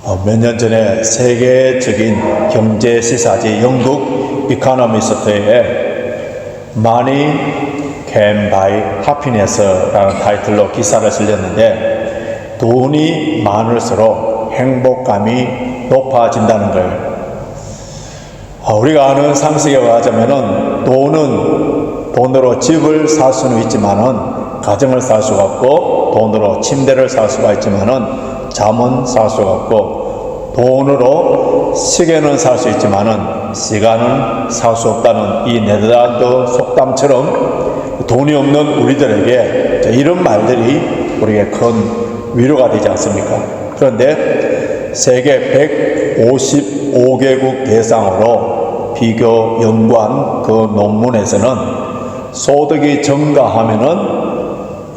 몇 년 전에 세계적인 경제 시사지 영국 이코노미스트에 Money Can Buy Happiness라는 타이틀로 기사를 실렸는데, 돈이 많을수록 행복감이 높아진다는 거예요. 우리가 아는 상식에 의하자면은 돈은 돈으로 집을 살 수는 있지만은 가정을 살 수가 없고, 돈으로 침대를 살 수가 있지만은 잠은 살 수가 없고, 돈으로 시계는 살 수 있지만은 시간은 살 수 없다는 이 네덜란드 속담처럼 돈이 없는 우리들에게 이런 말들이 우리에게 큰 위로가 되지 않습니까? 그런데 세계 155개국 대상으로 비교 연구한 그 논문에서는 소득이 증가하면은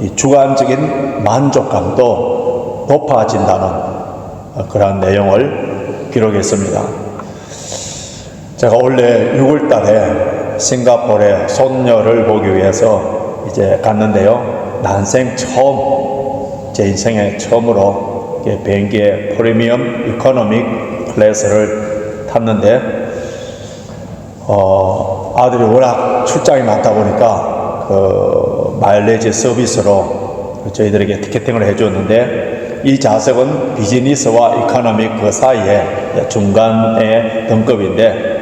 이 주관적인 만족감도 높아진다는 그런 내용을 기록했습니다. 제가 원래 6월 달에 싱가포르에 손녀를 보기 위해서 이제 갔는데요. 난생 처음, 제 인생에 처음으로 비행기에 프리미엄 이코노믹 클래스를 탔는데, 아들이 워낙 출장이 많다 보니까 그 마일리지 서비스로 저희들에게 티켓팅을 해줬는데, 이 좌석은 비즈니스와 이코노믹 그 사이에 중간의 등급인데,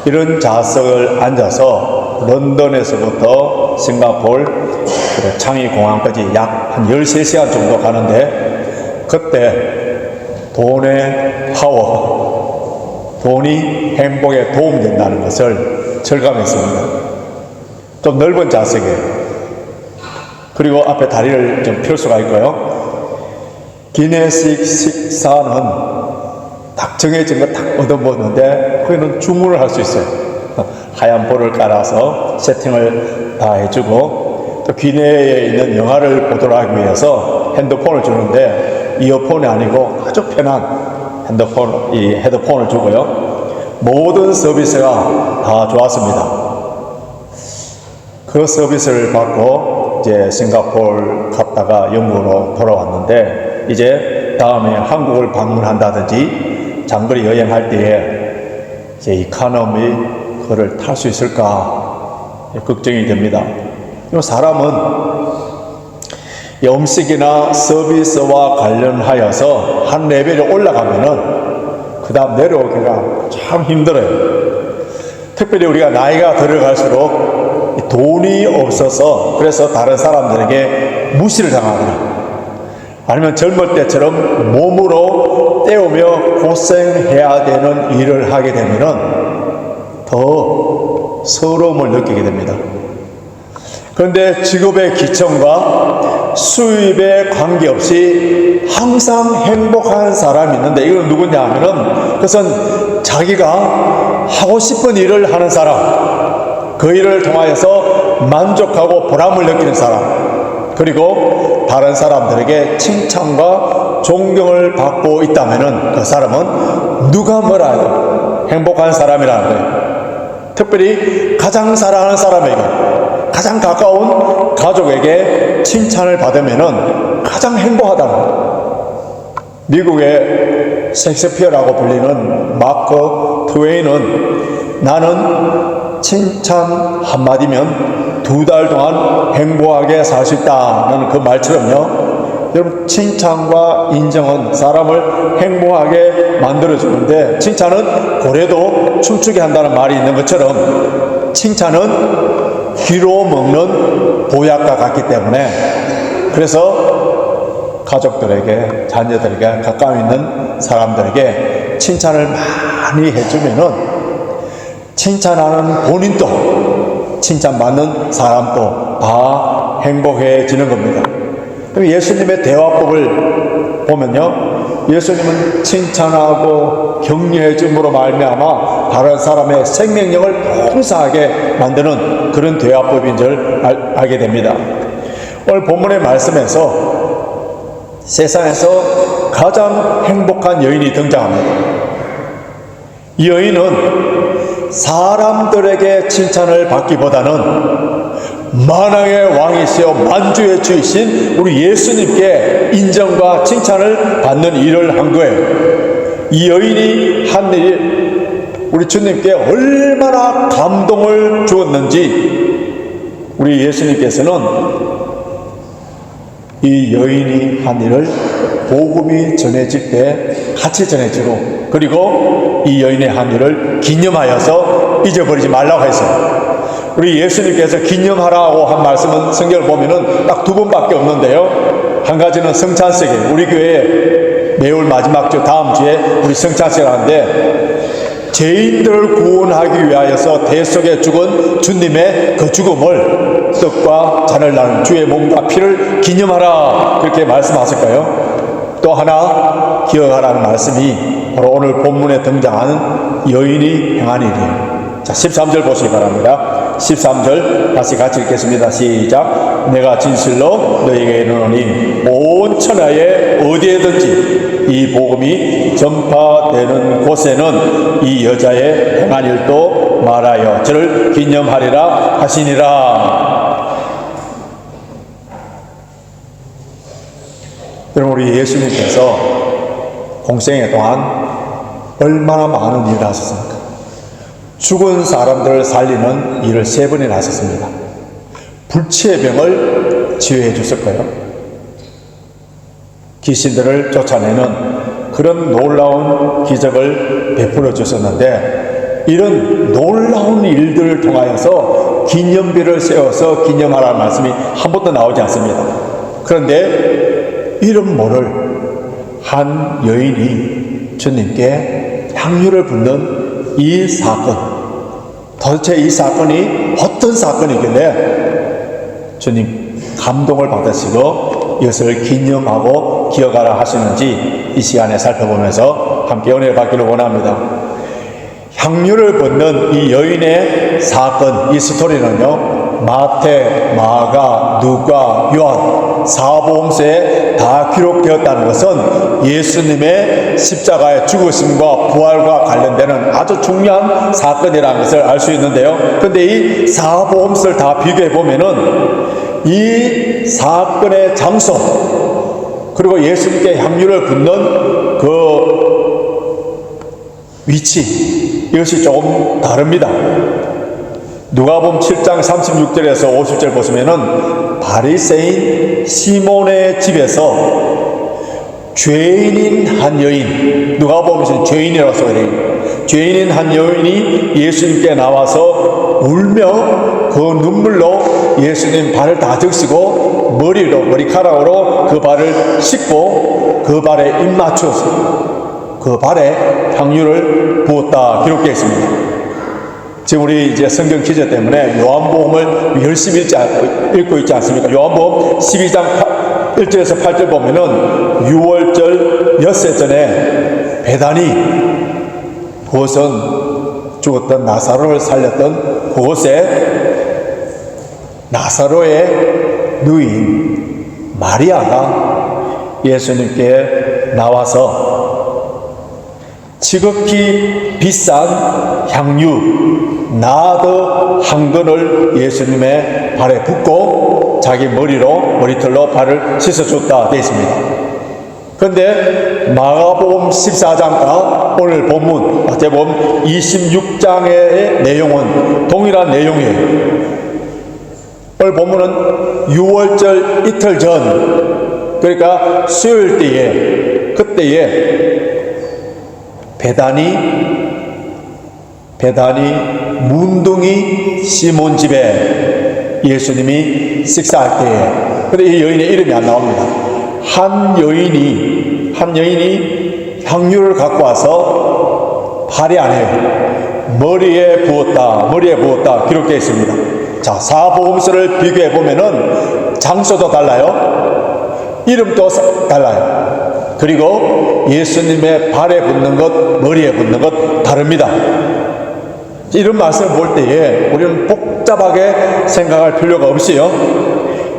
이런 좌석을 앉아서 런던에서부터 싱가포르 창의 공항까지 약 한 13시간 정도 가는데, 그때 돈의 파워, 돈이 행복에 도움된다는 것을 절감했습니다. 좀 넓은 좌석이에요. 그리고 앞에 다리를 좀 펼 수가 있고요. 기내식 식사는 딱 정해진 거 딱 얻어먹는데, 거기는 주문을 할 수 있어요. 하얀 볼을 깔아서 세팅을 다 해주고, 또 기내에 있는 영화를 보도록 하기 위해서 핸드폰을 주는데, 이어폰이 아니고 아주 편한 이 헤드폰을 주고요. 모든 서비스가 다 좋았습니다. 그 서비스를 받고 이제 싱가포르 갔다가 영국으로 돌아왔는데, 이제 다음에 한국을 방문한다든지 장거리 여행할 때에 이제 이코노미 그걸 탈 수 있을까 걱정이 됩니다. 사람은 음식이나 서비스와 관련하여서 한 레벨이 올라가면은 그 다음 내려오기가 참 힘들어요. 특별히 우리가 나이가 들어갈수록 돈이 없어서 그래서 다른 사람들에게 무시를 당하거나, 아니면 젊을 때처럼 몸으로 때우며 고생해야 되는 일을 하게 되면은 더 서러움을 느끼게 됩니다. 그런데 직업의 기천과 수입에 관계없이 항상 행복한 사람이 있는데, 이건 누구냐 하면은 그것은 자기가 하고 싶은 일을 하는 사람, 그 일을 통하여서 만족하고 보람을 느끼는 사람, 그리고 다른 사람들에게 칭찬과 존경을 받고 있다면은 그 사람은 누가 뭐라 해도 행복한 사람이라는 거예요. 특별히 가장 사랑하는 사람에게, 가장 가까운 가족에게 칭찬을 받으면은 가장 행복하다는 거예요. 미국의 셰익스피어라고 불리는 마크 트웨인은 나는 칭찬 한마디면 2달 동안 행복하게 살 수 있다는 그 말처럼요. 여러분, 칭찬과 인정은 사람을 행복하게 만들어주는데, 칭찬은 고래도 춤추게 한다는 말이 있는 것처럼 칭찬은 귀로 먹는 보약과 같기 때문에, 그래서 가족들에게, 자녀들에게, 가까이 있는 사람들에게 칭찬을 많이 해주면은 칭찬하는 본인도 칭찬받는 사람도 다 행복해지는 겁니다. 예수님의 대화법을 보면요, 예수님은 칭찬하고 격려해 줌으로 말미암아 다른 사람의 생명력을 풍성하게 만드는 그런 대화법인 줄 알게 됩니다. 오늘 본문의 말씀에서 세상에서 가장 행복한 여인이 등장합니다. 이 여인은 사람들에게 칭찬을 받기보다는 만왕의 왕이시여 만주의 주이신 우리 예수님께 인정과 칭찬을 받는 일을 한 거예요. 이 여인이 한 일이 우리 주님께 얼마나 감동을 주었는지 우리 예수님께서는 이 여인이 한 일을 복음이 전해질 때 같이 전해지고, 그리고 이 여인의 한 일을 기념하여서 잊어버리지 말라고 했어요. 우리 예수님께서 기념하라고 한 말씀은 성경을 보면은 딱 두 번밖에 없는데요. 한 가지는 성찬식에, 우리 교회 매월 마지막 주 다음 주에 우리 성찬식을 하는데, 죄인들을 구원하기 위하여서 대 속에 죽은 주님의 그 죽음을 떡과 잔을 나눈 주의 몸과 피를 기념하라, 그렇게 말씀하실까요? 또 하나 기억하라는 말씀이 바로 오늘 본문에 등장하는 여인이 행한 일이에요. 자, 13절 보시기 바랍니다. 13절 다시 같이 읽겠습니다. 시작. 내가 진실로 너희에게 이르노니 온 천하에 어디에든지 이 복음이 전파되는 곳에는 이 여자의 행한 일도 말하여 저를 기념하리라 하시니라. 여러분, 우리 예수님께서 공생애 동안 얼마나 많은 일을 하셨습니까? 죽은 사람들을 살리는 일을 3번이나 하셨습니다. 불치의 병을 치유해 주셨고요, 귀신들을 쫓아내는 그런 놀라운 기적을 베풀어 주셨는데, 이런 놀라운 일들을 통하여서 기념비를 세워서 기념하라는 말씀이 한 번도 나오지 않습니다. 그런데 이런 모를 한 여인이 주님께 향유를 붓는 이 사건, 도대체 이 사건이 어떤 사건이길래 주님 감동을 받으시고 이것을 기념하고 기억하라 하시는지 이 시간에 살펴보면서 함께 은혜를 받기를 원합니다. 향유를 붓는 이 여인의 사건, 이 스토리는요, 마태, 마가, 누가, 요한 사복음서에 다 기록되었다는 것은 예수님의 십자가의 죽으심과 부활과 관련되는 아주 중요한 사건이라는 것을 알 수 있는데요. 그런데 이 사복음서를 다 비교해 보면은 이 사건의 장소, 그리고 예수님께 향유를 붓는 그 위치, 이것이 조금 다릅니다. 누가복음 7장 36절에서 50절 보시면은 바리새인 시몬의 집에서 죄인인 한 여인, 누가복음에서는 죄인이라고 써요. 죄인인 한 여인이 예수님께 나와서 울며 그 눈물로 예수님 발을 다 적시고 머리카락으로 그 발을 씻고 그 발에 입 맞추어서 그 발에 향유를 부었다 기록되어 있습니다. 지금 우리 이제 성경 퀴즈 때문에 요한복음을 열심히 읽고 있지 않습니까? 요한복음 12장 1절에서 8절 보면은 6월절 엿새 전에 베다니, 그것은 죽었던 나사로를 살렸던 그곳에 나사로의 누인 마리아가 예수님께 나와서 지극히 비싼 향유 나드 한 근을 예수님의 발에 붓고 자기 머리털로 발을 씻어줬다 되어 있습니다. 그런데 마가복음 14장과 오늘 본문 마태복음 26장의 내용은 동일한 내용이에요. 오늘 본문은 6월절 이틀 전, 그러니까 수요일 때에, 그때에 베다니 문둥이 시몬 집에 예수님이 식사할 때에, 근데 이 여인의 이름이 안 나옵니다. 한 여인이 향유를 갖고 와서 발이 아니에요, 머리에 부었다 기록되어 있습니다. 자, 사복음서를 비교해 보면은 장소도 달라요, 이름도 달라요. 그리고 예수님의 발에 붓는 것, 머리에 붓는 것 다릅니다. 이런 말씀을 볼 때에 우리는 복잡하게 생각할 필요가 없이요,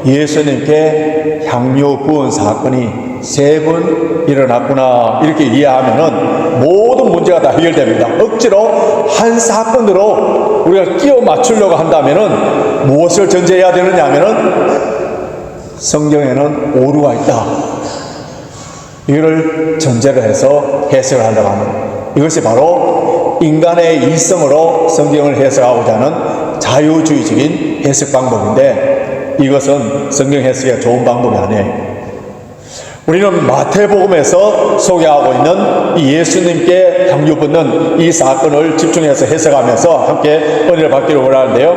예수님께 향유 부은 사건이 3번 일어났구나 이렇게 이해하면은 모든 문제가 다 해결됩니다. 억지로 한 사건으로 우리가 끼워 맞추려고 한다면은 무엇을 전제해야 되느냐 하면은 성경에는 오류가 있다, 이거를 전제로 해서 해석을 하려고 하는, 이것이 바로 인간의 이성으로 성경을 해석하고자 하는 자유주의적인 해석 방법인데, 이것은 성경 해석에 좋은 방법이 아니에요. 우리는 마태복음에서 소개하고 있는 이 예수님께 향유 붓는 이 사건을 집중해서 해석하면서 함께 은혜를 받기를 원하는데요.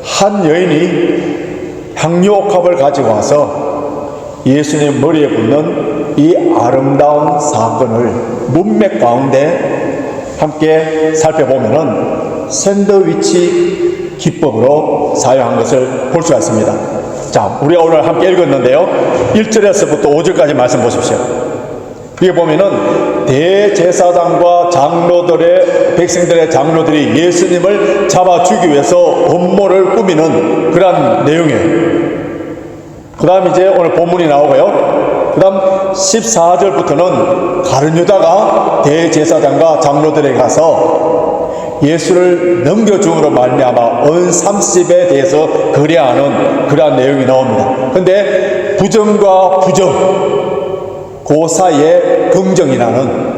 한 여인이 향유 옥합을 가지고 와서 예수님 머리에 붓는 이 아름다운 사건을 문맥 가운데 함께 살펴보면은 샌드위치 기법으로 사용한 것을 볼 수가 있습니다. 자, 우리가 오늘 함께 읽었는데요. 1절에서부터 5절까지 말씀 보십시오. 여기 보면은 대제사장과 장로들의, 백성들의 장로들이 예수님을 잡아 주기 위해서 음모를 꾸미는 그런 내용이에요. 그 다음 이제 오늘 본문이 나오고요. 그 다음 14절부터는 가룟 유다가 대제사장과 장로들에게 가서 예수를 넘겨줌으로 말미암아 은 30에 대해서 거래하는 그러한 내용이 나옵니다. 그런데 부정과 부정, 그 사이에 긍정이라는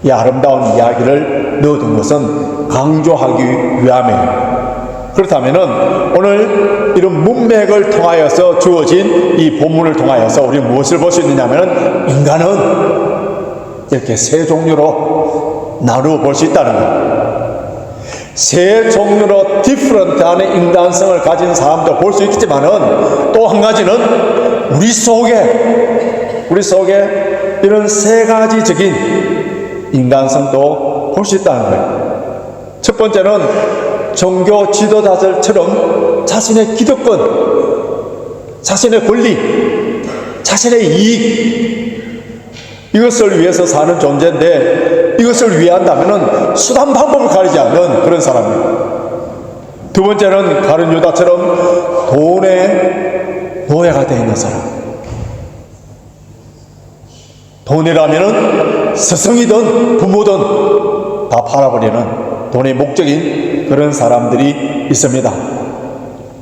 이 아름다운 이야기를 넣어둔 것은 강조하기 위함이에요. 그렇다면 오늘 이런 문맥을 통하여서 주어진 이 본문을 통하여서 우리는 무엇을 볼 수 있느냐면, 인간은 이렇게 세 종류로 나누어 볼 수 있다는 거예요. 세 종류로 디퍼런트한 인간성을 가진 사람도 볼 수 있겠지만은, 또 한 가지는 우리 속에 이런 세 가지적인 인간성도 볼 수 있다는 거예요. 첫 번째는 종교 지도자들처럼 자신의 기득권, 자신의 권리, 자신의 이익, 이것을 위해서 사는 존재인데, 이것을 위한다면 수단 방법을 가리지 않는 그런 사람이에요. 두 번째는 가룟 유다처럼 돈의 노예가 되어 있는 사람. 돈이라면 스승이든 부모든 다 팔아버리는 돈의 목적인 그런 사람들이 있습니다.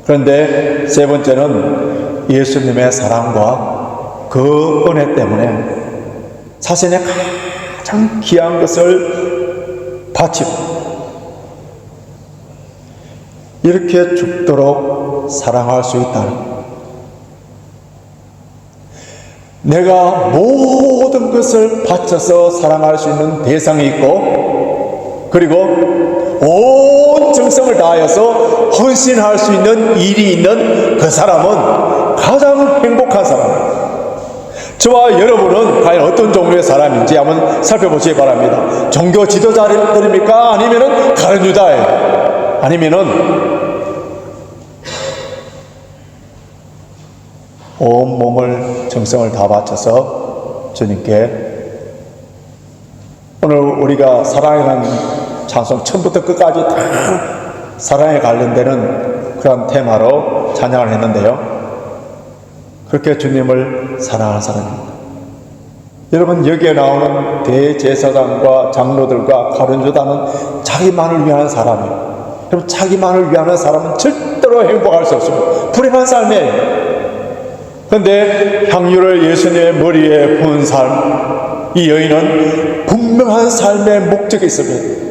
그런데 세 번째는 예수님의 사랑과 그 은혜 때문에 자신의 가장 귀한 것을 바치고 이렇게 죽도록 사랑할 수 있다는, 내가 모든 것을 바쳐서 사랑할 수 있는 대상이 있고, 그리고 온 정성을 다하여서 헌신할 수 있는 일이 있는 그 사람은 가장 행복한 사람입니다. 저와 여러분은 과연 어떤 종류의 사람인지 한번 살펴보시기 바랍니다. 종교 지도자들입니까? 아니면은 가룟 유다예요? 아니면은 온 몸을 정성을 다 바쳐서 주님께, 오늘 우리가 사랑이라는 찬송 처음부터 끝까지 다 사랑에 관련되는 그런 테마로 찬양을 했는데요. 그렇게 주님을 사랑하는 사람입니다. 여러분, 여기에 나오는 대제사장과 장로들과 가룟 유다는 자기만을 위하는 사람이에요. 여러분, 자기만을 위하는 사람은 절대로 행복할 수 없습니다. 불행한 삶이에요. 그런데 향유를 예수님의 머리에 부은 삶, 이 여인은 분명한 삶의 목적이 있습니다.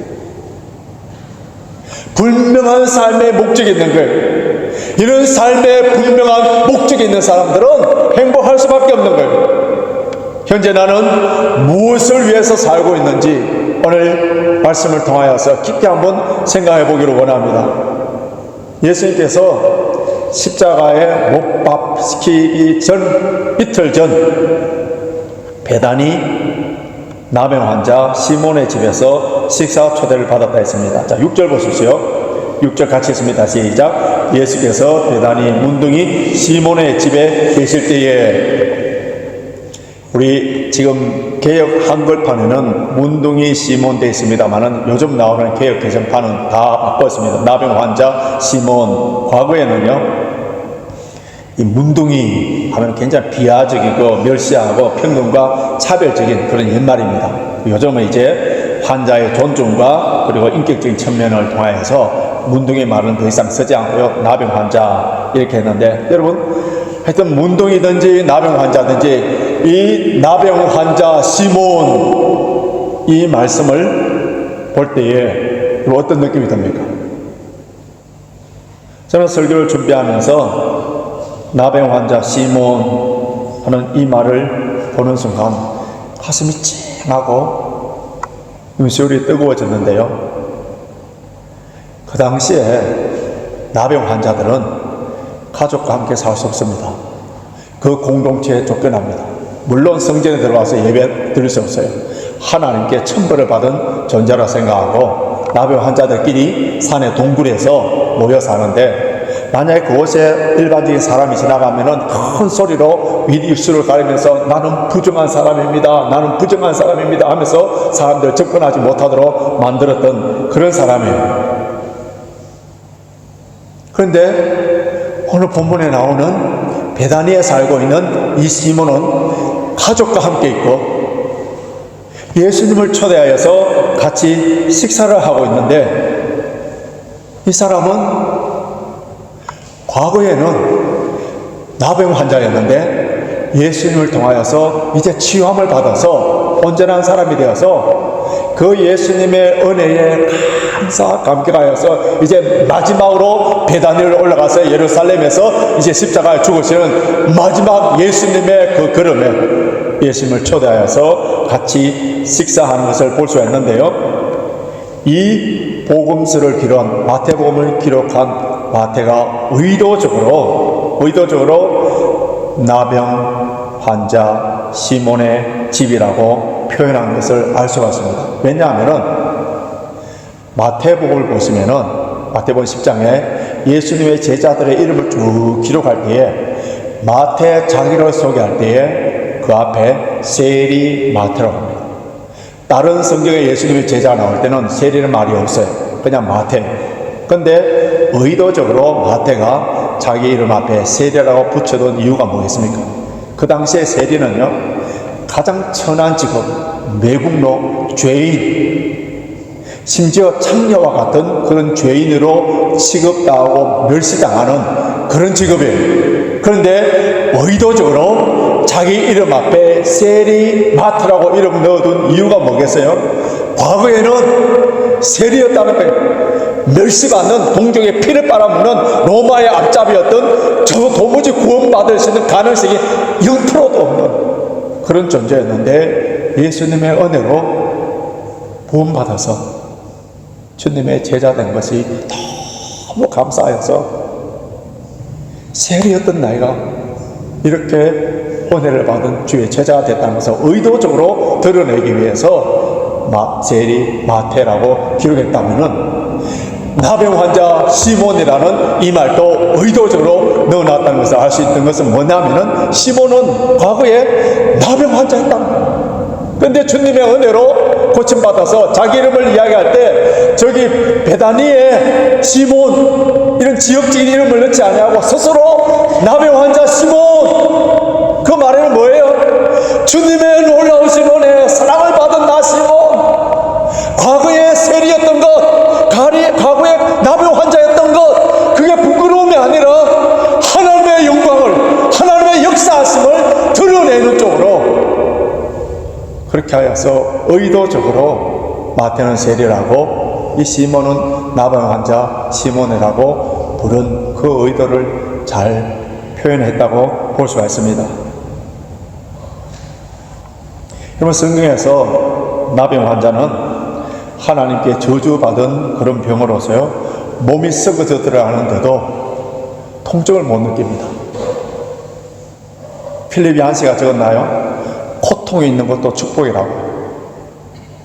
분명한 삶의 목적이 있는 거예요. 이런 삶의 분명한 목적이 있는 사람들은 행복할 수밖에 없는 거예요. 현재 나는 무엇을 위해서 살고 있는지 오늘 말씀을 통하여서 깊게 한번 생각해 보기를 원합니다. 예수님께서 십자가에 못 박히기 전, 이틀 전 베다니 나병 환자 시몬의 집에서 식사 초대를 받았다 했습니다. 자, 6절 보십시오. 6절 같이 있습니다. 시작. 예수께서 베다니 문둥이 시몬의 집에 계실 때에, 우리 지금 개역 한글판에는 문둥이 시몬 되어 있습니다만은 요즘 나오는 개역 개정판은 다 바꿨습니다. 나병 환자 시몬. 과거에는요, 이 문둥이 하면 굉장히 비하적이고 멸시하고 평균과 차별적인 그런 옛말입니다. 요즘은 이제 환자의 존중과 그리고 인격적인 측면을 통하여서 문둥이 말은 더 이상 쓰지 않고요, 나병 환자 이렇게 했는데, 여러분 하여튼 문둥이든지 나병 환자든지 이 나병 환자 시몬 이 말씀을 볼 때에 어떤 느낌이 듭니까? 저는 설교를 준비하면서 나병 환자 시몬 하는 이 말을 보는 순간 가슴이 찡하고 눈시울이 뜨거워졌는데요. 그 당시에 나병 환자들은 가족과 함께 살 수 없습니다. 그 공동체에 쫓겨납니다. 물론 성전에 들어가서 예배 드릴 수 없어요. 하나님께 천벌을 받은 존재라 생각하고 나병 환자들끼리 산의 동굴에서 모여 사는데, 만약에 그곳에 일반적인 사람이 지나가면은 큰 소리로 윗입술을 가리면서 나는 부정한 사람입니다, 나는 부정한 사람입니다 하면서 사람들 접근하지 못하도록 만들었던 그런 사람이에요. 그런데 오늘 본문에 나오는 베다니에 살고 있는 이 시몬은 가족과 함께 있고 예수님을 초대하여서 같이 식사를 하고 있는데, 이 사람은 과거에는 나병 환자였는데 예수님을 통하여서 이제 치유함을 받아서 온전한 사람이 되어서 그 예수님의 은혜에 감격하여서 이제 마지막으로 베다니를 올라가서 예루살렘에서 이제 십자가에 죽으시는 마지막 예수님의 그 걸음에 예수님을 초대하여서 같이 식사하는 것을 볼 수가 있는데요. 이 복음서를 기록한 마태복음을 기록한 마태가 의도적으로 나병 환자 시몬의 집이라고 표현한 것을 알 수가 있습니다. 왜냐하면은 마태복음을 보시면은 마태복음 10장에 예수님의 제자들의 이름을 쭉 기록할 때에 마태 자기를 소개할 때에 그 앞에 세리 마태라고 합니다. 다른 성경에 예수님의 제자가 나올 때는 세리는 말이 없어요. 그냥 마태. 근데 의도적으로 마태가 자기 이름 앞에 세리라고 붙여둔 이유가 뭐겠습니까? 그 당시에 세리는요, 가장 천한 직업, 매국노, 죄인, 심지어 창녀와 같은 그런 죄인으로 취급당하고 멸시당하는 그런 직업이에요. 그런데 의도적으로 자기 이름 앞에 세리 마트라고 이름 넣어둔 이유가 뭐겠어요? 과거에는 세리였다는 거예요. 멸시받는, 동족의 피를 빨아먹는 로마의 앞잡이였던, 저 도무지 구원받을 수 있는 가능성이 0%도 없는 그런 존재였는데 예수님의 은혜로 구원받아서 주님의 제자 된 것이 너무 감사해서 세리였던 나이가 이렇게 은혜를 받은 주의 제자가 됐다는 것을 의도적으로 드러내기 위해서 세리 마태라고 기록했다면은, 나병 환자 시몬이라는 이 말도 의도적으로 넣어놨다는 것을 알 수 있는 것은 뭐냐면은, 시몬은 과거에 나병 환자였다는 거예요. 그런데 주님의 은혜로 고침받아서 자기 이름을 이야기할 때 저기 베다니에 시몬 이런 지역적인 이름을 넣지 아니하고 스스로 나병 환자 시몬, 그 말에는 뭐예요? 주님의 놀라우신 은혜, 사랑을 받은 나 시몬, 과거에 세리였던 것, 과거에 나병 환자였던 것, 그게 부끄러움이 아니라 하나님의 영광을, 하나님의 역사하심을 드러내는 쪽으로 그렇게 하여서 의도적으로 마태는 세리라고 이 시몬은 나병 환자 시몬이라고 부른 그 의도를 잘 표현했다고 볼 수가 있습니다. 여러분, 성경에서 나병 환자는 하나님께 저주받은 그런 병으로서요, 몸이 썩어져 들어가는데도 통증을 못 느낍니다. 필립 얀시가 적었나요? 고통이 있는 것도 축복이라고.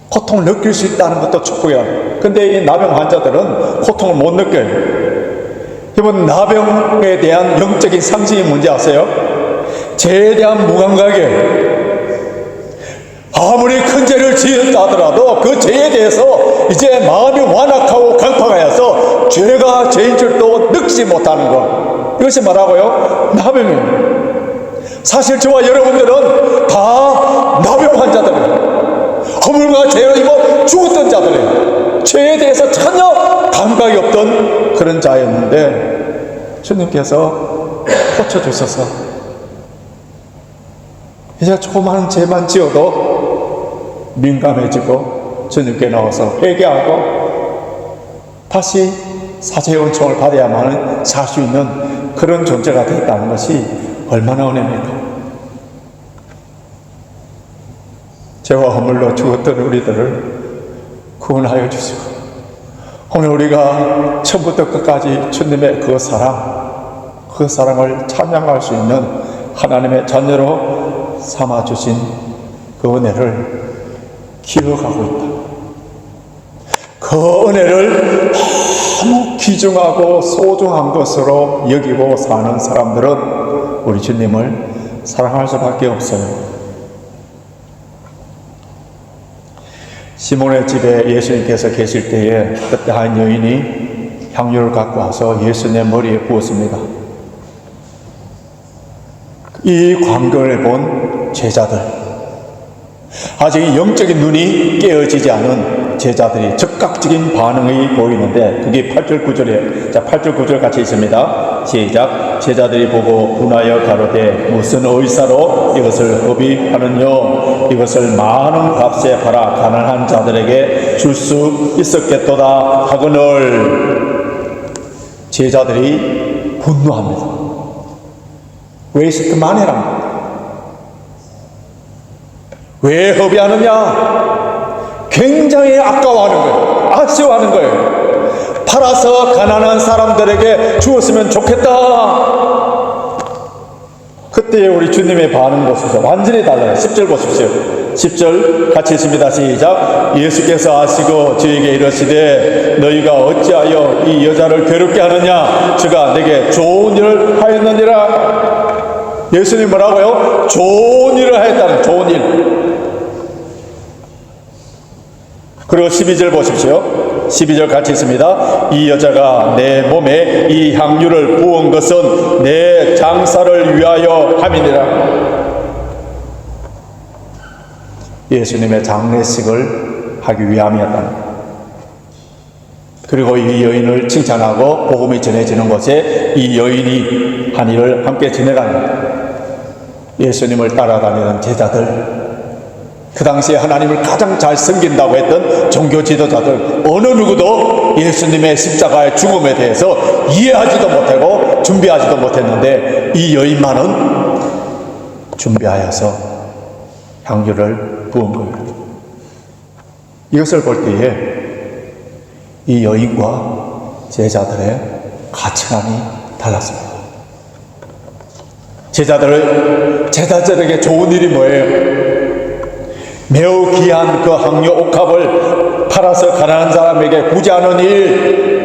고통을 느낄 수 있다는 것도 축복이라고. 근데 이 나병 환자들은 고통을 못 느껴요. 여러분, 나병에 대한 영적인 상식이 뭔지 아세요? 죄에 대한 무감각이에요. 아무리 큰 죄를 지었다 하더라도 그 죄에 대해서 이제 마음이 완악하고 강팍하여서 죄가 죄인 줄도 느끼지 못하는 것, 이것이 뭐라고요? 나병이에요. 사실 저와 여러분들은 다 나병 환자들이에요. 허물과 죄로 입어 죽었던 자들이에요. 죄에 대해서 전혀 감각이 없던 그런 자였는데 주님께서 고쳐주셔서 이제 조그마한 죄만 지어도 민감해지고 주님께 나와서 회개하고 다시 사죄의 은총을 받아야만 살 수 있는 그런 존재가 됐다는 것이 얼마나 은혜입니까? 죄와 허물로 죽었던 우리들을 구원하여 주시고 오늘 우리가 처음부터 끝까지 주님의 그 사랑을 찬양할 수 있는 하나님의 자녀로 삼아주신 그 은혜를 기억하고 있다. 그 은혜를 너무 귀중하고 소중한 것으로 여기고 사는 사람들은 우리 주님을 사랑할 수밖에 없어요. 시몬의 집에 예수님께서 계실 때에 그때 한 여인이 향유를 갖고 와서 예수님의 머리에 부었습니다. 이 광경을 본 제자들, 아직 영적인 눈이 깨어지지 않은 제자들이 즉각적인 반응이 보이는데 그게 8절 9절에 8절 9절 같이 있습니다. 시작. 제자들이 보고 분하여 가로되 무슨 의사로 이것을 허비하느뇨? 이것을 많은 값에 팔아 가난한 자들에게 줄 수 있었겠도다 하거늘 제자들이 분노합니다. 웨이스트 마니랍니다. 왜 허비하느냐? 굉장히 아까워하는 거예요. 아쉬워하는 거예요. 팔아서 가난한 사람들에게 주었으면 좋겠다. 그때 우리 주님의 반응 보십시오. 완전히 달라요. 10절 보십시오. 10절 같이 있습니다. 시작. 예수께서 아시고 저에게 이르시되 너희가 어찌하여 이 여자를 괴롭게 하느냐? 저가 내게 좋은 일을 하였느니라. 예수님 뭐라고요? 좋은 일을 하였다는, 좋은 일. 그리고 12절 보십시오. 12절 같이 있습니다. 이 여자가 내 몸에 이 향유를 부은 것은 내 장사를 위하여 함이니라. 예수님의 장례식을 하기 위함이었다. 그리고 이 여인을 칭찬하고 복음이 전해지는 곳에 이 여인이 한 일을 함께 지내갑니다. 예수님을 따라다니는 제자들, 그 당시에 하나님을 가장 잘 섬긴다고 했던 종교 지도자들, 어느 누구도 예수님의 십자가의 죽음에 대해서 이해하지도 못하고 준비하지도 못했는데 이 여인만은 준비하여서 향유를 부은 거예요. 이것을 볼 때에 이 여인과 제자들의 가치관이 달랐습니다. 제자들에게 좋은 일이 뭐예요? 매우 귀한 그 향유 옥합을 팔아서 가난한 사람에게 구제하는 일.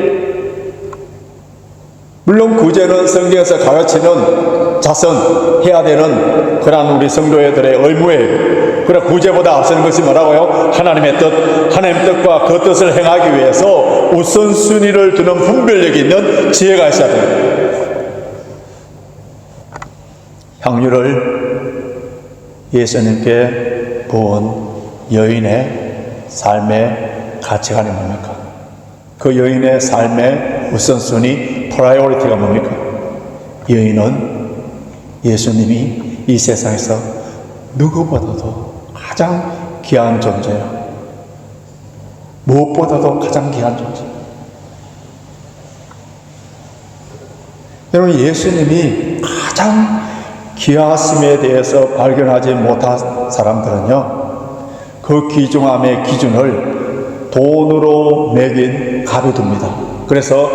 물론 구제는 성경에서 가르치는 자선해야 되는 그런 우리 성도들의 의무예요. 그러나 구제보다 앞서는 것이 뭐라고요? 하나님의 뜻, 하나님의 뜻과 그 뜻을 행하기 위해서 우선순위를 두는 분별력이 있는 지혜가 있어야 돼요. 향유를 예수님께 부은 여인의 삶의 가치관이 뭡니까? 그 여인의 삶의 우선순위, 프라이오리티가 뭡니까? 여인은 예수님이 이 세상에서 누구보다도 가장 귀한 존재예요. 무엇보다도 가장 귀한 존재. 여러분, 예수님이 가장 귀하심에 대해서 발견하지 못한 사람들은요, 그 귀중함의 기준을 돈으로 매긴 값이 둡니다. 그래서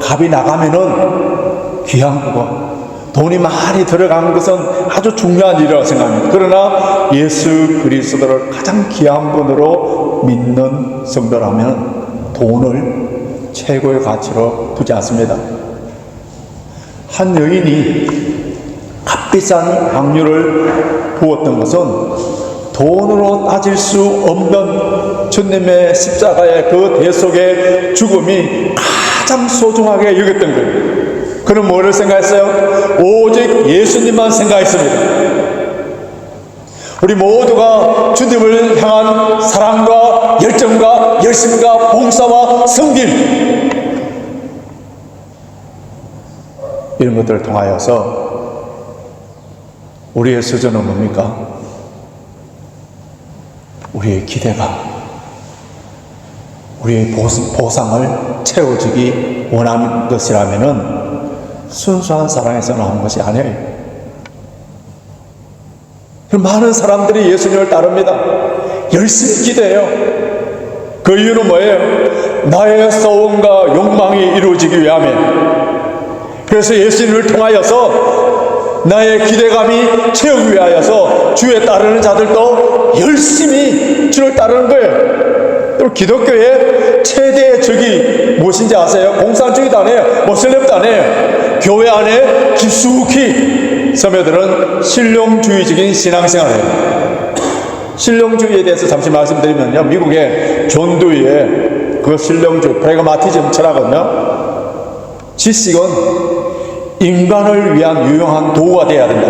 값이 나가면은 귀한 거고, 돈이 많이 들어가는 것은 아주 중요한 일이라고 생각합니다. 그러나 예수 그리스도를 가장 귀한 분으로 믿는 성도라면 돈을 최고의 가치로 두지 않습니다. 한 여인이 값비싼 향유를 부었던 것은 돈으로 따질 수 없는 주님의 십자가의 그 대속의 죽음이 가장 소중하게 여겼던 거예요. 그는 뭐를 생각했어요? 오직 예수님만 생각했습니다. 우리 모두가 주님을 향한 사랑과 열정과 열심과 봉사와 섬김, 이런 것들을 통하여서 우리의 수준은 뭡니까? 우리의 기대가 우리의 보상을 채워주기 원하는 것이라면은 순수한 사랑에서 나온 것이 아니에요. 많은 사람들이 예수님을 따릅니다. 열심히 기대해요. 그 이유는 뭐예요? 나의 소원과 욕망이 이루어지기 위함에. 그래서 예수님을 통하여서 나의 기대감이 채우기 위하여서 주에 따르는 자들도 열심히 주를 따르는 거예요. 기독교의 최대의 적이 무엇인지 아세요? 공산주의도 아니에요. 모슬렘도 아니에요. 교회 안에 깊숙이 스며드는 실용주의적인 신앙생활이에요. 실용주의에 대해서 잠시 말씀드리면요, 미국의 존 두이의 그 실용주의 프래그마티즘 철학은요, 지식은 인간을 위한 유용한 도구가 되어야 된다.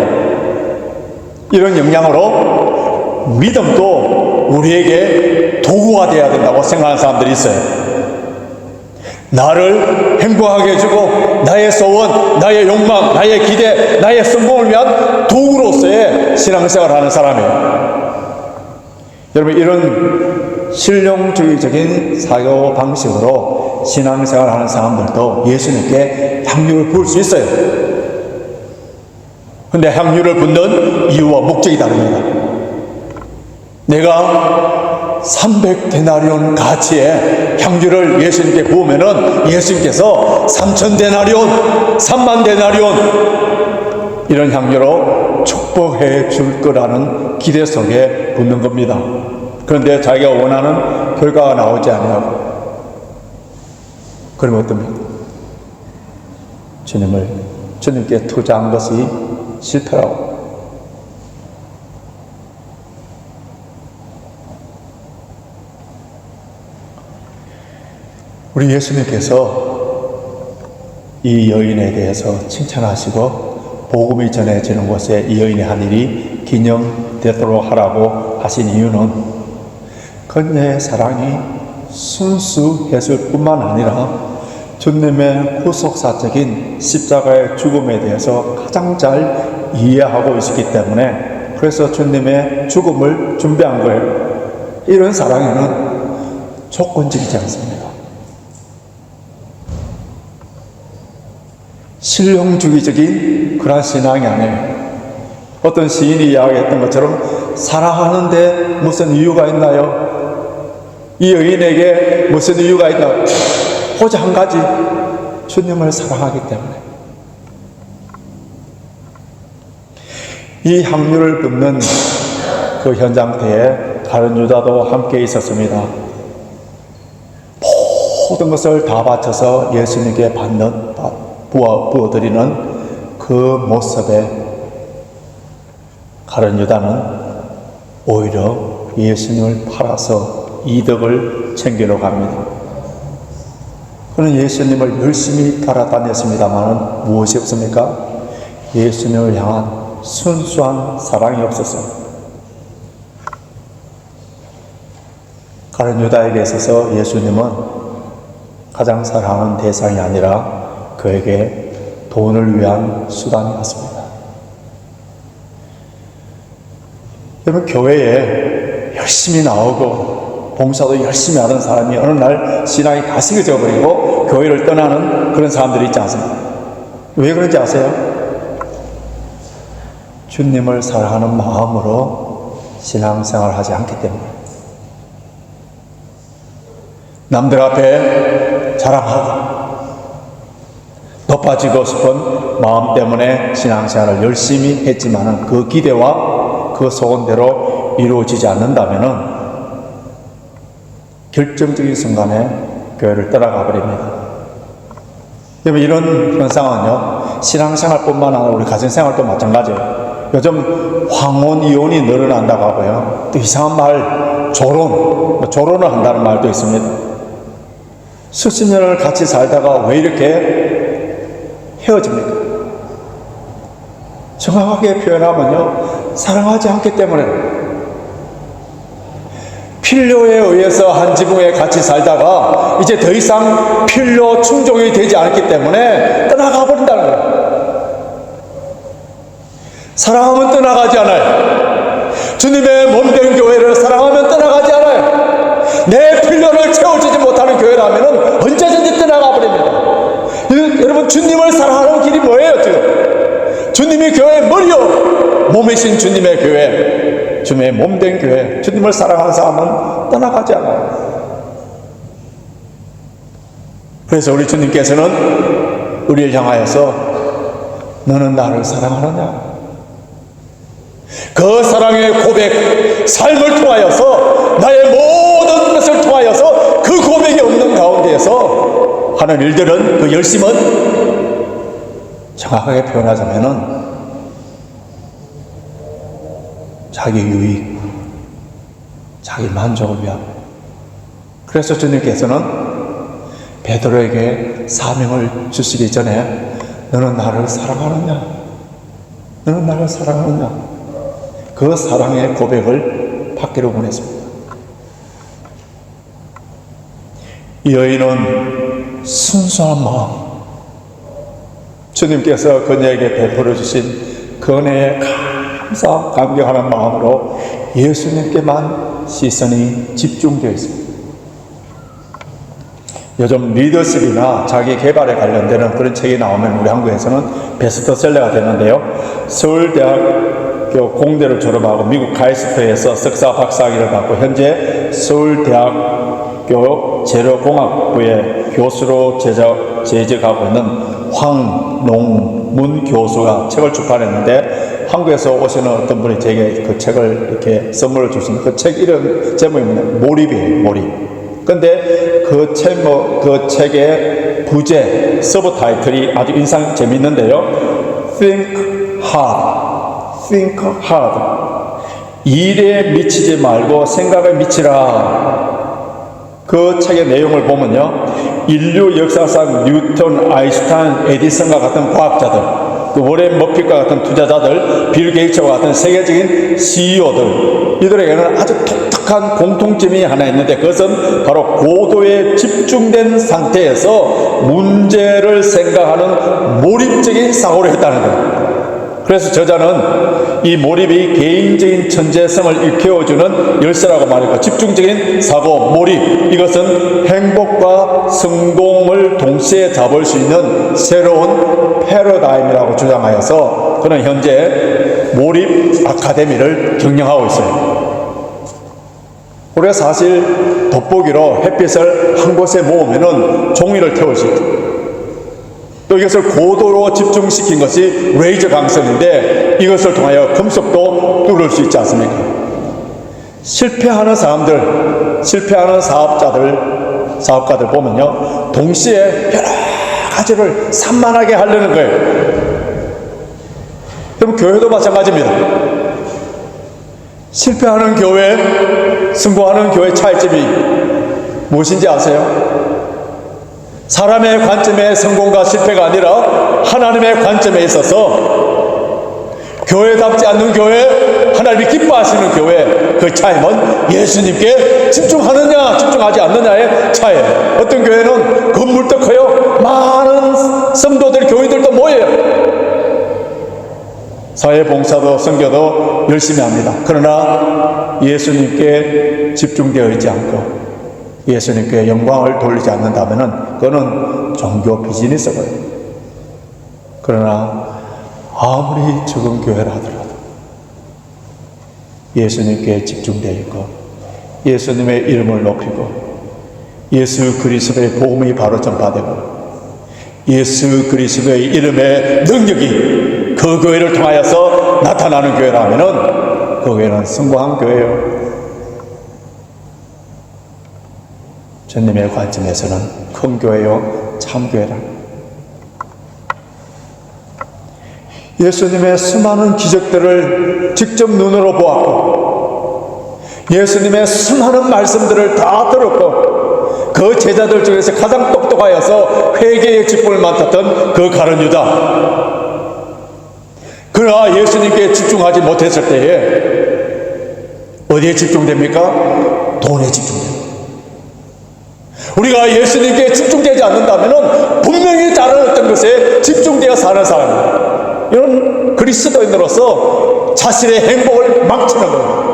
이런 역량으로 믿음도 우리에게 도구가 되어야 된다고 생각하는 사람들이 있어요. 나를 행복하게 해주고 나의 소원, 나의 욕망, 나의 기대, 나의 성공을 위한 도구로서의 신앙생활을 하는 사람이에요. 여러분, 이런 실용주의적인 사고 방식으로 신앙생활을 하는 사람들도 예수님께 향유를 부을 수 있어요. 근데 향유를 붓는 이유와 목적이 다릅니다. 내가 300데나리온 가치의 향유를 예수님께 부으면은 예수님께서 3000데나리온, 30,000데나리온 이런 향유로 축복해 줄 거라는 기대 속에 붓는 겁니다. 그런데 자기가 원하는 결과가 나오지 않냐고. 그러면 어떻습니까? 주님께 투자한 것이 실패라고. 우리 예수님께서 이 여인에 대해서 칭찬하시고 복음이 전해지는 곳에 이 여인의 한 일이 기념되도록 하라고 하신 이유는 그녀의 사랑이 순수했을 뿐만 아니라 주님의 구속사적인 십자가의 죽음에 대해서 가장 잘 이해하고 있었기 때문에 그래서 주님의 죽음을 준비한 거예요. 이런 사랑에는 조건적이지 않습니다. 실용주의적인 그런 신앙이 아니에요. 어떤 시인이 이야기했던 것처럼 사랑하는데 무슨 이유가 있나요? 이 여인에게 무슨 이유가 있나요? 오직 한 가지, 주님을 사랑하기 때문에. 이 향유를 붓는 그 현장터에 다른 유다도 함께 있었습니다. 모든 것을 다 바쳐서 예수님께 부어드리는 그 모습에 가룟 유다는 오히려 예수님을 팔아서 이득을 챙기러 갑니다. 그는 예수님을 열심히 따라다녔습니다만 무엇이 없습니까? 예수님을 향한 순수한 사랑이 없었어요. 가룟 유다에게 있어서 예수님은 가장 사랑하는 대상이 아니라 그에게 돈을 위한 수단이었습니다. 여러분, 교회에 열심히 나오고 봉사도 열심히 하는 사람이 어느 날 신앙이 가식해져 버리고 교회를 떠나는 그런 사람들이 있지 않습니까? 왜 그런지 아세요? 주님을 사랑하는 마음으로 신앙생활을 하지 않기 때문에. 남들 앞에 자랑하고 높아지고 싶은 마음 때문에 신앙생활을 열심히 했지만 그 기대와 그 소원대로 이루어지지 않는다면 결정적인 순간에 교회를 떠나가 버립니다. 여러분, 이런 현상은요, 신앙생활뿐만 아니라 우리 가정생활도 마찬가지예요. 요즘 황혼 이혼이 늘어난다고 하고요, 또 이상한 말, 조론을 한다는 말도 있습니다. 수십 년을 같이 살다가 왜 이렇게 헤어집니까? 정확하게 표현하면요, 사랑하지 않기 때문에. 필요에 의해서 한 지붕에 같이 살다가 이제 더 이상 필요 충족이 되지 않기 때문에 떠나가 버린다는 거예요. 사랑하면 떠나가지 않아요. 주님의 몸된 교회를 사랑하면 떠나가지 않아요. 내 필요를 채워주지 못하는 교회라면 언제든지 떠나가 버립니다. 여러분, 주님을 사랑하는 길이 뭐예요? 지금 주님이 교회의 머리요, 몸이신 주님의 교회, 주님의 몸된 교회, 주님을 사랑하는 사람은 떠나가지 않아요. 그래서 우리 주님께서는 우리를 향하여서 너는 나를 사랑하느냐? 그 사랑의 고백, 삶을 통하여서, 나의 모든 것을 통하여서 그 고백이 없는 가운데에서 하는 일들은, 그 열심은 정확하게 표현하자면은 자기 유익, 자기 만족을 위한. 그래서 주님께서는 베드로에게 사명을 주시기 전에 너는 나를 사랑하느냐? 너는 나를 사랑하느냐? 그 사랑의 고백을 받기를 원했습니다. 이 여인은 순수한 마음, 주님께서 그녀에게 베풀어 주신 그 은혜에 감격하는 마음으로 예수님께만 시선이 집중되어 있습니다. 요즘 리더십이나 자기 개발에 관련되는 그런 책이 나오면 우리 한국에서는 베스트셀러가 되는데요. 서울대학교 공대를 졸업하고 미국 가이스트에서 석사 박사학위를 받고 현재 서울대학교 재료공학부의 교수로 재직하고 있는 황농문 교수가 책을 출판했는데, 한국에서 오시는 어떤 분이 제게 그 책을 이렇게 선물을 주신, 그 책 이름 제목이 몰입이에요. 몰입. 근데 그 책의 부제, 서브타이틀이 아주 인상 재밌는데요. Think hard. Think hard. 일에 미치지 말고 생각에 미치라. 그 책의 내용을 보면요, 인류 역사상 뉴턴, 아인슈타인, 에디슨과 같은 과학자들, 그 워렌 버핏과 같은 투자자들, 빌 게이츠와 같은 세계적인 CEO들, 이들에게는 아주 독특한 공통점이 하나 있는데, 그것은 바로 고도에 집중된 상태에서 문제를 생각하는 몰입적인 사고를 했다는 거예요. 그래서 저자는 이 몰입이 개인적인 천재성을 일깨워주는 열쇠라고 말했고, 집중적인 사고, 몰입, 이것은 행복과 성공을 동시에 잡을 수 있는 새로운 패러다임이라고 주장하여서 그는 현재 몰입 아카데미를 경영하고 있어요. 우리가 사실 돋보기로 햇빛을 한 곳에 모으면은 종이를 태울 수 있다. 또 이것을 고도로 집중시킨 것이 레이저 강선인데, 이것을 통하여 금속도 뚫을 수 있지 않습니까? 실패하는 사람들, 실패하는 사업가들 보면요, 동시에 여러 가지를 산만하게 하려는 거예요. 그럼 교회도 마찬가지입니다. 실패하는 교회, 성공하는 교회 차이점이 무엇인지 아세요? 사람의 관점의 성공과 실패가 아니라 하나님의 관점에 있어서 교회답지 않는 교회, 하나님이 기뻐하시는 교회, 그 차이는 예수님께 집중하느냐 집중하지 않느냐의 차이예요. 어떤 교회는 건물도 커요, 많은 성도들, 교인들도 모여요, 사회봉사도 선교도 열심히 합니다. 그러나 예수님께 집중되어 있지 않고 예수님께 영광을 돌리지 않는다면 그거는 종교 비즈니스고요. 그러나 아무리 적은 교회라 하더라도 예수님께 집중되어 있고 예수님의 이름을 높이고 예수 그리스도의 복음이 바로 전파되고 예수 그리스도의 이름의 능력이 그 교회를 통하여서 나타나는 교회라면 그 교회는 성공한 교회예요. 주님의 관점에서는 큰 교회요, 참 교회라. 예수님의 수많은 기적들을 직접 눈으로 보았고 예수님의 수많은 말씀들을 다 들었고 그 제자들 중에서 가장 똑똑하여서 회개의 직분을 맡았던 그 가룟 유다. 그러나 예수님께 집중하지 못했을 때에 어디에 집중됩니까? 돈에 집중됩니다. 우리가 예수님께 집중되지 않는다면 분명히 다른 어떤 것에 집중되어 사는 사람입니다. 이런 그리스도인으로서 자신의 행복을 망치는 거예요.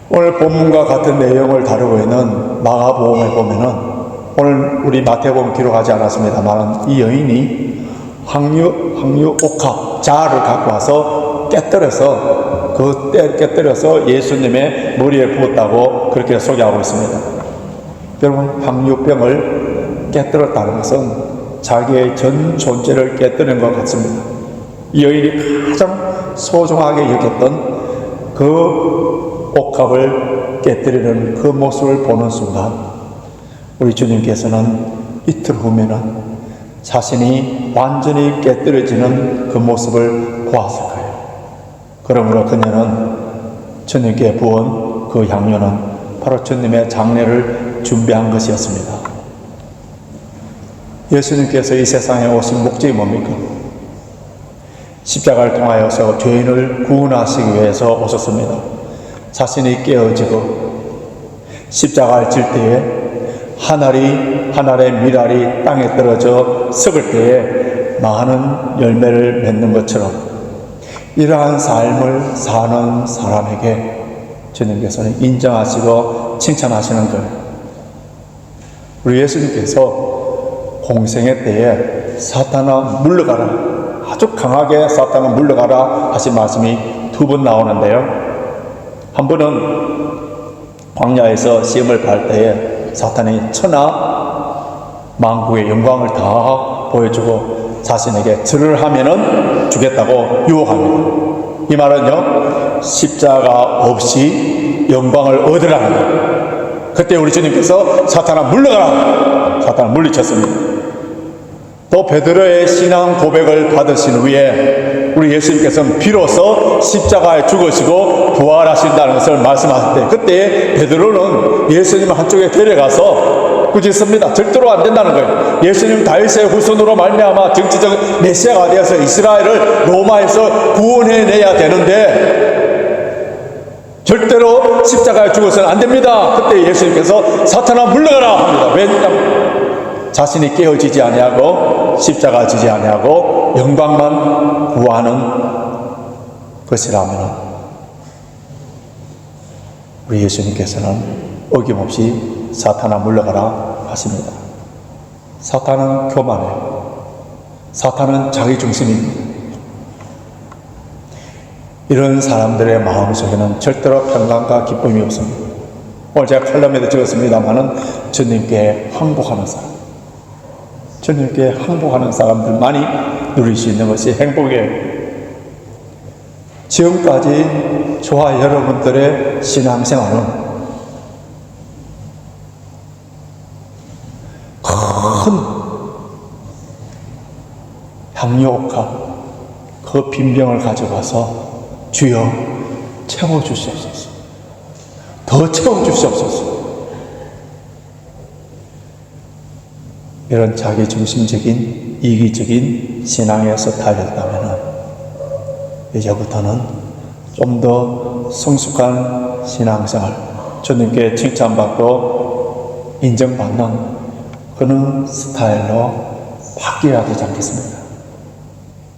오늘 본문과 같은 내용을 다루고 있는 마가복음에 보면은 오늘 우리 마태복음 기록하지 않았습니다만 이 여인이 황유 옥합 자를 갖고 와서 깨뜨려서 깨뜨려서 예수님의 머리에 부었다고 그렇게 소개하고 있습니다. 여러분, 황유병을 깨뜨렸다는 것은 자기의 전 존재를 깨뜨린 것 같습니다. 이 여인이 가장 소중하게 여겼던 그 옥합을 깨뜨리는 그 모습을 보는 순간 우리 주님께서는 이틀 후면은 자신이 완전히 깨뜨려지는 그 모습을 보았을 거예요. 그러므로 그녀는 주님께 부은 그 향료는 바로 주님의 장례를 준비한 것이었습니다. 예수님께서 이 세상에 오신 목적이 뭡니까? 십자가를 통하여서 죄인을 구원하시기 위해서 오셨습니다. 자신이 깨어지고 십자가를 질 때에 하늘의 밀알이 땅에 떨어져 썩을 때에 많은 열매를 맺는 것처럼 이러한 삶을 사는 사람에게 주님께서는 인정하시고 칭찬하시는 거예요. 우리 예수님께서 공생의 때에 사탄아 물러가라, 아주 강하게 사탄아 물러가라 하신 말씀이 두 번 나오는데요. 한 번은 광야에서 시험을 받을 때에 사탄이 천하 만국의 영광을 다 보여주고 자신에게 절을 하면은 주겠다고 유혹합니다. 이 말은요, 십자가 없이 영광을 얻으라는 거예요. 그때 우리 주님께서 사탄아 물러가라, 사탄을 물리쳤습니다. 또 베드로의 신앙 고백을 받으신 후에 우리 예수님께서는 비로소 십자가에 죽으시고 부활하신다는 것을 말씀하실 때 그때 베드로는 예수님을 한쪽에 데려가서 꾸짖습니다. 절대로 안 된다는 거예요. 예수님 다윗의 후손으로 말미암아 정치적 메시아가 되어서 이스라엘을 로마에서 구원해내야 되는데 절대로 십자가에 죽어서는 안 됩니다. 그때 예수님께서 사탄아 물러가라 합니다. 왜냐하면 자신이 깨어지지 아니하고 십자가 지지 아니하고 영광만 구하는 것이라면 우리 예수님께서는 어김없이 사탄아 물러가라 하십니다. 사탄은 교만해요. 사탄은 자기중심입니다. 이런 사람들의 마음속에는 절대로 평강과 기쁨이 없습니다. 오늘 제가 칼럼에도 적었습니다마는 주님께 항복하는 사람, 주님께 항복하는 사람들만이 누릴 수 있는 것이 행복이에요. 지금까지 저와 여러분들의 신앙생활은 큰 향유옥합 그 빈병을 가져가서 주여 채워주시옵소서, 더 채워주시옵소서, 이런 자기중심적인 이기적인 신앙에서 달렸다면 이제부터는 좀 더 성숙한 신앙생활, 주님께 칭찬받고 인정받는 그런 스타일로 바뀌어야 되지 않겠습니까?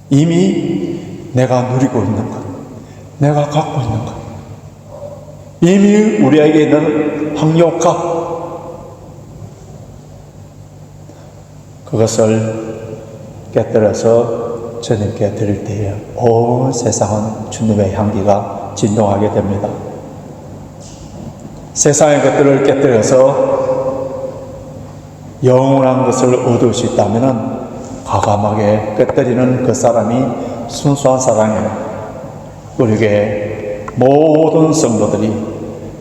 이미 내가 누리고 있는 것, 내가 갖고 있는 것, 이미 우리에게 있는 황유옥합, 그것을 깨뜨려서 주님께 드릴 때에 온 세상은 주님의 향기가 진동하게 됩니다. 세상의 것들을 깨뜨려서 영원한 것을 얻을 수 있다면 과감하게 깨뜨리는 그 사람이 순수한 사랑이에요. 우리에게 모든 성도들이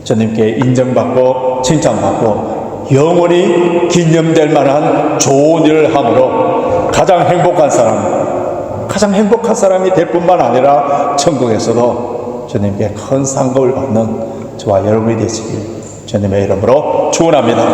주님께 인정받고 칭찬받고 영원히 기념될 만한 좋은 일을 함으로 가장 행복한 사람이 될 뿐만 아니라 천국에서도 주님께 큰 상급을 받는 저와 여러분이 되시길 주님의 이름으로 축원합니다.